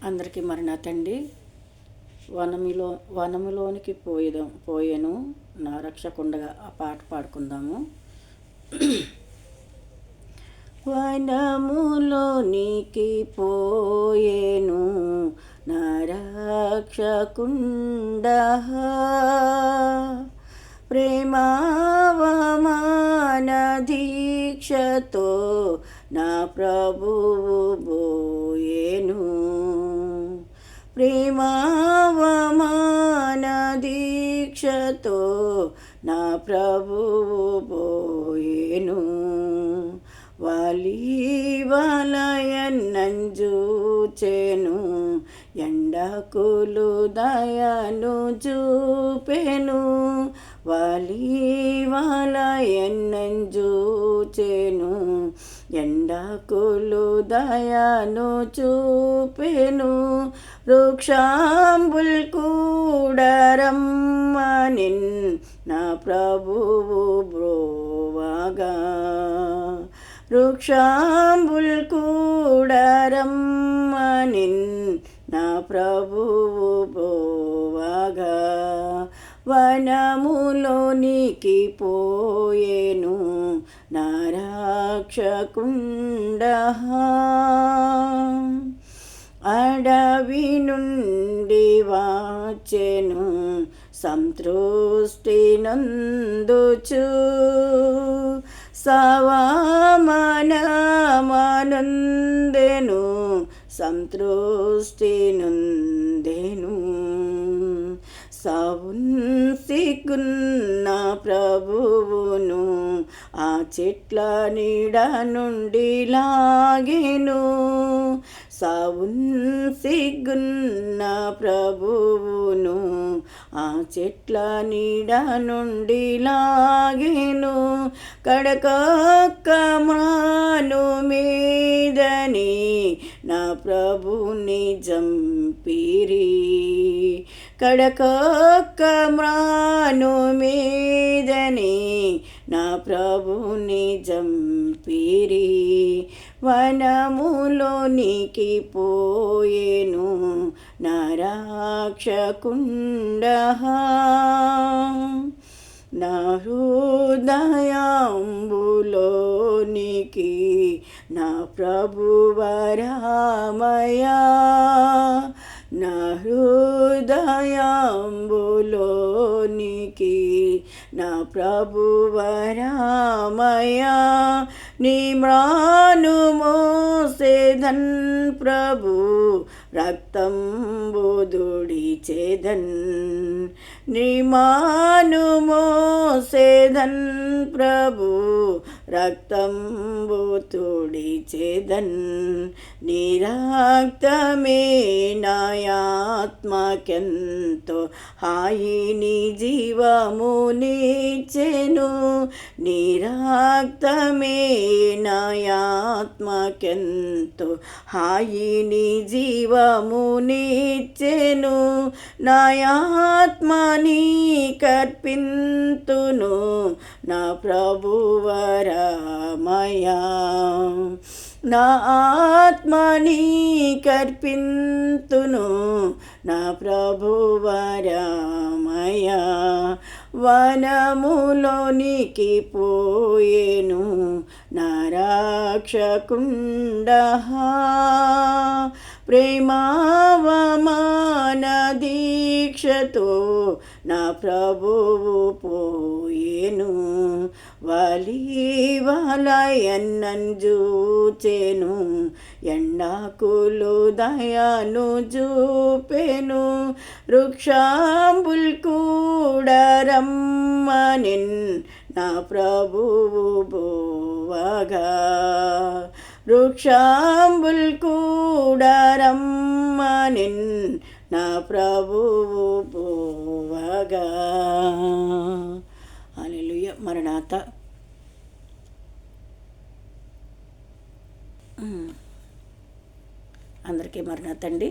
అందరికీ మరణాతండి. వనములోనికి పోయేను నా రక్షకుండగా ఆ పాట పాడుకుందాము. వనములోనికి పోయేను నా రక్షకుండగా, ప్రేమావమాన దీక్షతో నా ప్రభువు బోయేను. ప్రేమావమాన దీక్షతో నా ప్రభువు బోయేను. వలయన్నూచెను ఎండకులు దయను చూపెను. వలయన్నూచెను ఎండకులు దయను చూపెను. వృక్షాంబుల్ కూడా రమ్మనిన్ నా ప్రభువు బ్రోవగా, వృక్షాంబుల్ కూడా రమ్మనిన్ నా ప్రభువు బ్రోవగా, వనములోనికి పోయేను నా రక్షకుండగా. అడవి నుండి వచ్చెను సంతృష్టి నందుచు, సవమానమనందెను సంతృష్టి నొందెను. సిగ్గున్న ప్రభువును ఆ చెట్ల నీడ నుండి లాగెను. సిగ్గున్న ప్రభువును ఆ చెట్ల నీడ నుండి లాగెను. కడకొక్క మ్రాను మీదని నా ప్రభుని జంపిరి, కడకొక్క మ్రాను మీదని నా ప్రభుని జంపిరి. వనములోనికి పోయేను నా రక్షకుండగా, నా హృదయాంబులోనికి నా ప్రభువరామయా, నా హృదయాంబులోనికి నా ప్రభువరామయా. నీ మ్రాను మోసేదన్ ప్రభు రక్తంబు తుడిచెదన్, నీ మాను మోసేదన్ ప్రభు రక్తంబు తుడిచెదన్. నీ రక్తమే నాయాత్మకెంతో హాయిని జీవమునిచ్చెను. నీ రక్తమే నాయాత్మకెంతో హాయిని జీవమునిచ్చెను. నాయాత్మని కర్పింతును నా ప్రభువరామయా, నా ఆత్మని కర్పింతును నా ప్రభువరామయా. వనములోనికి పోయేను నా రక్షకుండగా, ప్రేమావమాన దీక్షతో నా ప్రభువు పోయేను. వలయన్నూచెను ఎండకులు దయను చూపెను. వృక్షాంబుల్ కూడా రమ్మనిన్ నా ప్రభువు బోవగా, వృక్షాంబుల్ కూడా రమ్మనిన్ నా ప్రభువు బోవగా. హల్లెలూయా. మరణాత. అందరికీ మరణాతండి.